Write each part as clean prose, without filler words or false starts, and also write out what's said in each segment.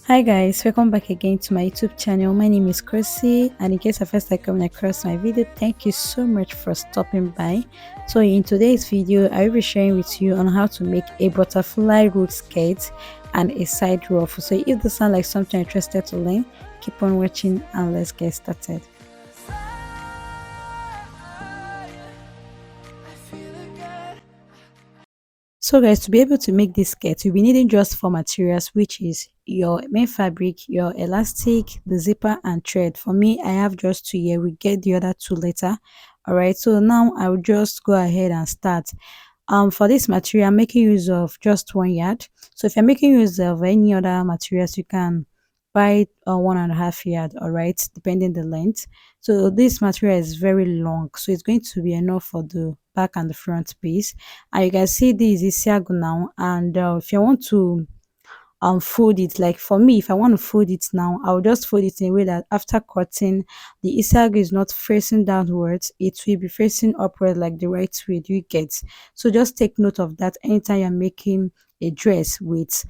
Hi guys, welcome back again to my YouTube channel. My name is Chrissy, and in case of first time coming across my video, thank you so much for stopping by. So in today's video, I will be sharing with you on how to make a butterfly root skirt and a side ruffle. So if this sounds like something you're interested to learn, keep on watching and let's get started. So guys, to be able to make this skirt, you'll be needing just four materials, which is your main fabric, your elastic, the zipper and thread. For me, I have just two here. We get the other two later. All right, so now I will just go ahead and start. For this material, I'm making use of just 1 yard. So if you're making use of any other materials, you can buy 1.5 yard, all right, depending the length. So this material is very long, so it's going to be enough for the back and the front piece. And you can see this is isiagu now, and if you want to fold it, like for me, if I want to fold it now, I'll just fold it in a way that after cutting, the isiagu is not facing downwards, it will be facing upward, like the right way. Do you get? So just take note of that anytime you're making a dress with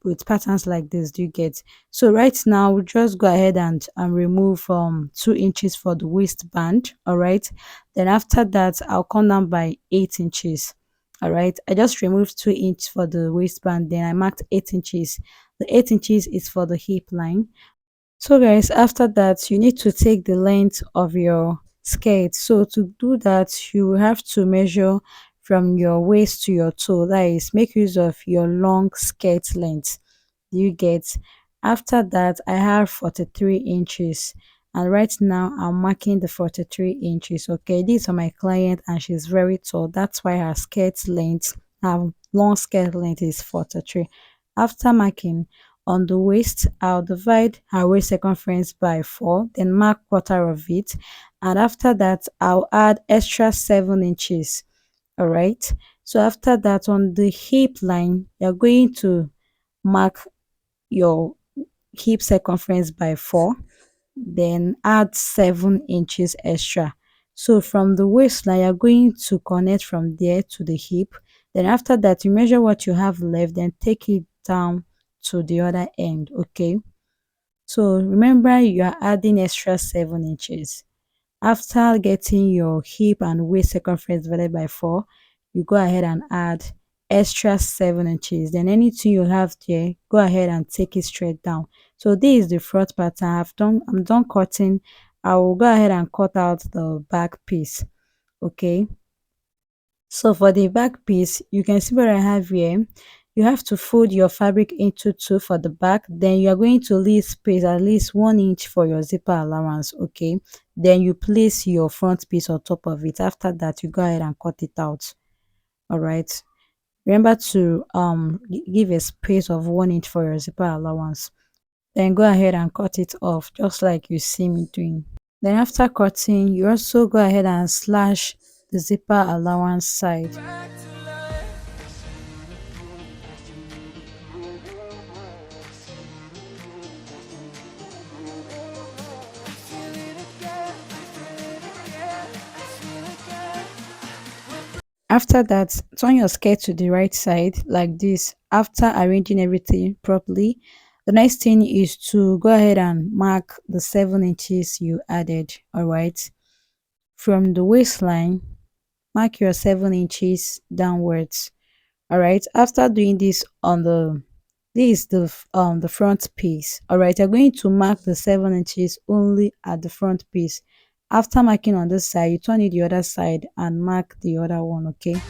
with patterns like this. Do you get? So right now we'll just go ahead and remove 2 inches for the waistband. All right, then after that I'll come down by 8 inches. All right, I just removed 2 inches for the waistband, then I marked 8 inches. The 8 inches is for the hip line. So guys, after that you need to take the length of your skirt. So to do that, you will have to measure from your waist to your toe. That is, make use of your long skirt length. Do you get? After that, I have 43 inches, and right now I'm marking the 43 inches. Okay, this is for my client and she's very tall. That's why her long skirt length is 43. After marking on the waist, I'll divide her waist circumference by 4, then mark quarter of it, and after that I'll add extra 7 inches. All right, so after that, on the hip line, you're going to mark your hip circumference by 4, then add 7 inches extra. So from the waistline, you're going to connect from there to the hip. Then after that, you measure what you have left, then take it down to the other end. Okay, so remember you are adding extra 7 inches. After getting your hip and waist circumference divided by 4, you go ahead and add extra 7 inches. Then anything you have there, go ahead and take it straight down. So this is the front pattern. I'm done cutting. I will go ahead and cut out the back piece. Okay. So for the back piece, you can see what I have here. You have to fold your fabric into two for the back. Then you are going to leave space at least 1 inch for your zipper allowance. Okay. Then you place your front piece on top of it. After that, you go ahead and cut it out. All right. Remember to give a space of 1 inch for your zipper allowance. Then go ahead and cut it off just like you see me doing. Then after cutting, you also go ahead and slash the zipper allowance side. After that, turn your skirt to the right side like this. After arranging everything properly, the next thing is to go ahead and mark the 7 inches you added. All right, from the waistline, mark your 7 inches downwards. All right, after doing this on the this is the front piece. All right, you're going to mark the 7 inches only at the front piece. After marking on this side, you turn it the other side and mark the other one. Okay.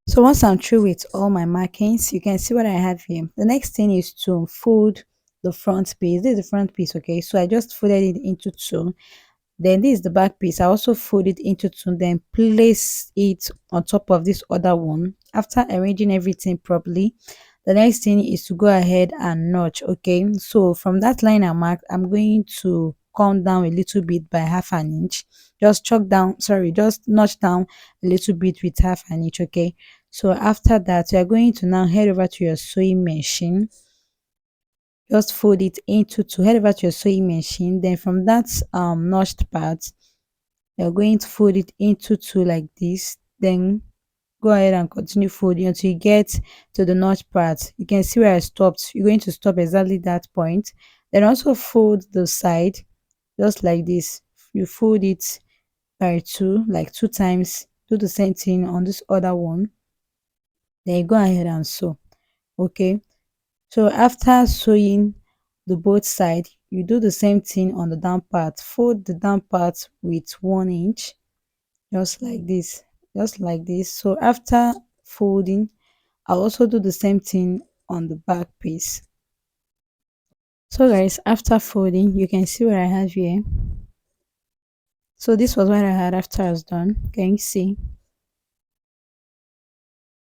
So once I'm through with all my markings, you can see what I have here. The next thing is to fold the front piece. This is the front piece. Okay, so I just folded it into two. Then this is the back piece. I also fold it into two, then place it on top of this other one. After arranging everything properly, the next thing is to go ahead and notch. Okay, so from that line I marked, I'm going to come down a little bit by half an inch. Just notch down a little bit with half an inch. Okay, So after that, you are going to now head over to your sewing machine. Just fold it into two. Head over to your sewing machine. Then from that notched part, you're going to fold it into two like this. Then go ahead and continue folding until you get to the notch part. You can see where I stopped. You're going to stop exactly that point. Then also fold the side just like this. You fold it by two, like two times. Do the same thing on this other one. Then you go ahead and sew. Okay. So after sewing the both side, you do the same thing on the down part. Fold the down part with 1 inch, just like this, just like this. So after folding, I'll also do the same thing on the back piece. So guys, after folding, you can see what I have here. So this was what I had after I was done. Can you see?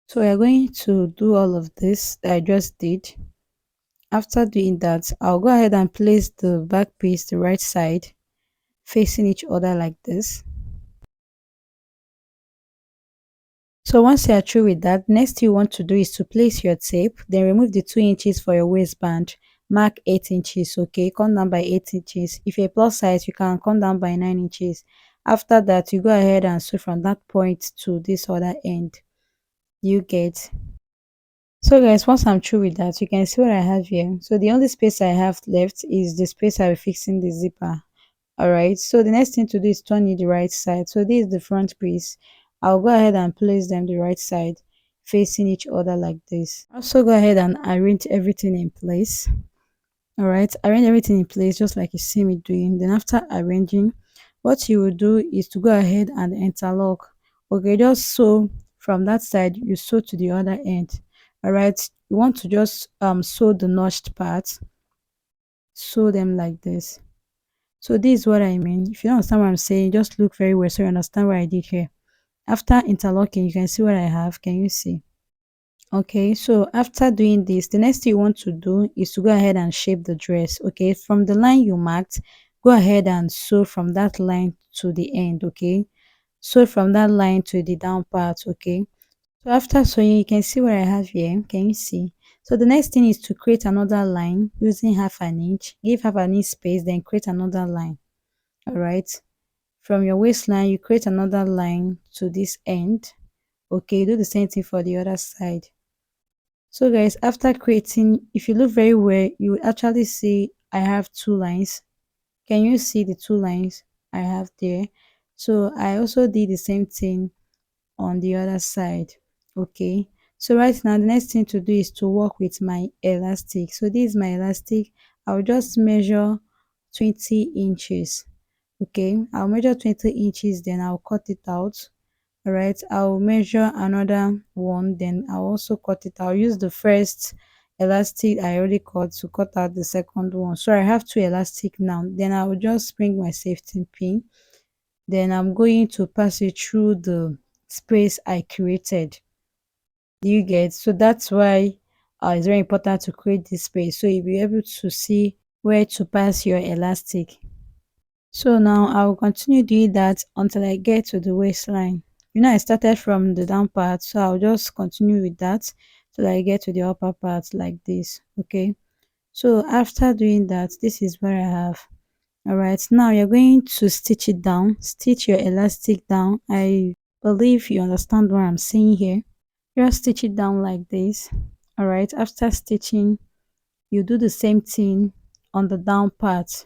So we're going to do all of this that I just did. After doing that, I'll go ahead and place the back piece the right side facing each other like this. So once you are through with that, next thing you want to do is to place your tape, then remove the 2 inches for your waistband. Mark 8 inches, okay? Come down by 8 inches. If you're plus size, you can come down by 9 inches. After that, you go ahead and sew from that point to this other end. You get. So guys, once I'm through with that, you can see what I have here. So the only space I have left is the space I'll be fixing the zipper. Alright, so the next thing to do is turn it the right side. So this is the front piece. I'll go ahead and place them the right side facing each other like this. Also go ahead and arrange everything in place. Alright, arrange everything in place just like you see me doing. Then after arranging, what you will do is to go ahead and interlock. Okay, just sew from that side, you sew to the other end. Alright, you want to just sew the notched part, sew them like this. So this is what I mean. If you don't understand what I'm saying, just look very well so you understand what I did here. After interlocking, you can see what I have. Can you see? Okay, so after doing this, the next thing you want to do is to go ahead and shape the dress. Okay, from the line you marked, go ahead and sew from that line to the end. Okay, sew from that line to the down part. Okay, so after sewing, you can see what I have here. Can you see? So the next thing is to create another line using half an inch. Give half an inch space, then create another line. All right, from your waistline you create another line to this end. Okay, do the same thing for the other side. So guys, after creating, if you look very well, you will actually see I have two lines. Can you see the two lines I have there? So I also did the same thing on the other side. Okay, so right now the next thing to do is to work with my elastic. So this is my elastic. I'll just measure 20 inches. Okay, I'll measure 20 inches, then I'll cut it out. All right, I'll measure another one, then I'll also cut it. I'll use the first elastic I already cut to cut out the second one. So I have two elastic now. Then I'll just bring my safety pin, then I'm going to pass it through the space I created. Do you get? So that's why it's very important to create this space so you'll be able to see where to pass your elastic. So now I'll continue doing that until I get to the waistline. You know, I started from the down part, so I'll just continue with that till I get to the upper part like this. Okay. So after doing that, this is what I have. All right. Now you're going to stitch it down, stitch your elastic down. I believe you understand what I'm saying here. Just stitch it down like this. All right. After stitching, you do the same thing on the down part.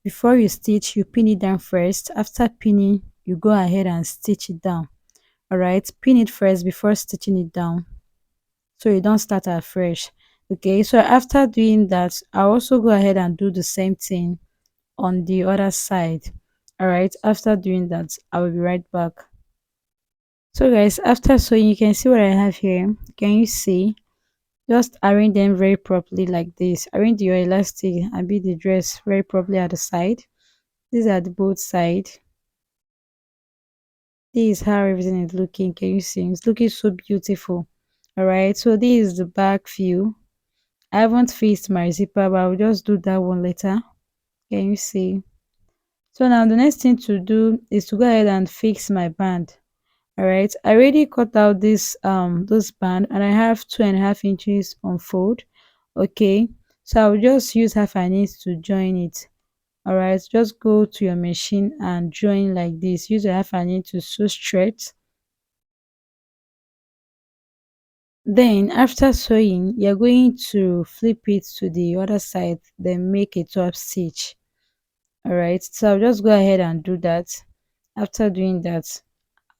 Before you stitch, you pin it down first. After pinning, you go ahead and stitch it down. Alright, pin it first before stitching it down so you don't start afresh. Okay, so after doing that, I'll also go ahead and do the same thing on the other side. Alright, after doing that, I will be right back. So guys, after sewing, you can see what I have here. Can you see? Just arrange them very properly like this. Arrange your elastic and beat the dress very properly at the side. These are the both side. This is how everything is looking. Can you see? It's looking so beautiful. All right. So this is the back view. I haven't fixed my zipper, but I'll just do that one later. Can you see? So now the next thing to do is to go ahead and fix my band. All right, I already cut out this band, and I have 2.5 inches on fold. Okay, so I'll just use half an inch to join it. All right, just go to your machine and join like this. Use your half an inch to sew straight. Then after sewing, you're going to flip it to the other side, then make a top stitch. All right, so I'll just go ahead and do that. After doing that,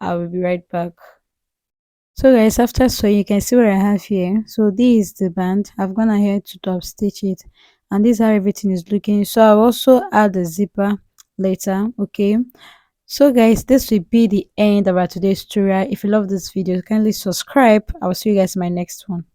I will be right back. So guys, after sewing, you can see what I have here. So this is the band. I've gone ahead to top stitch it, and this is how everything is looking. So I'll also add the zipper later. Okay, so guys, this will be the end of our today's tutorial. If you love this video, kindly subscribe. I will see you guys in my next one.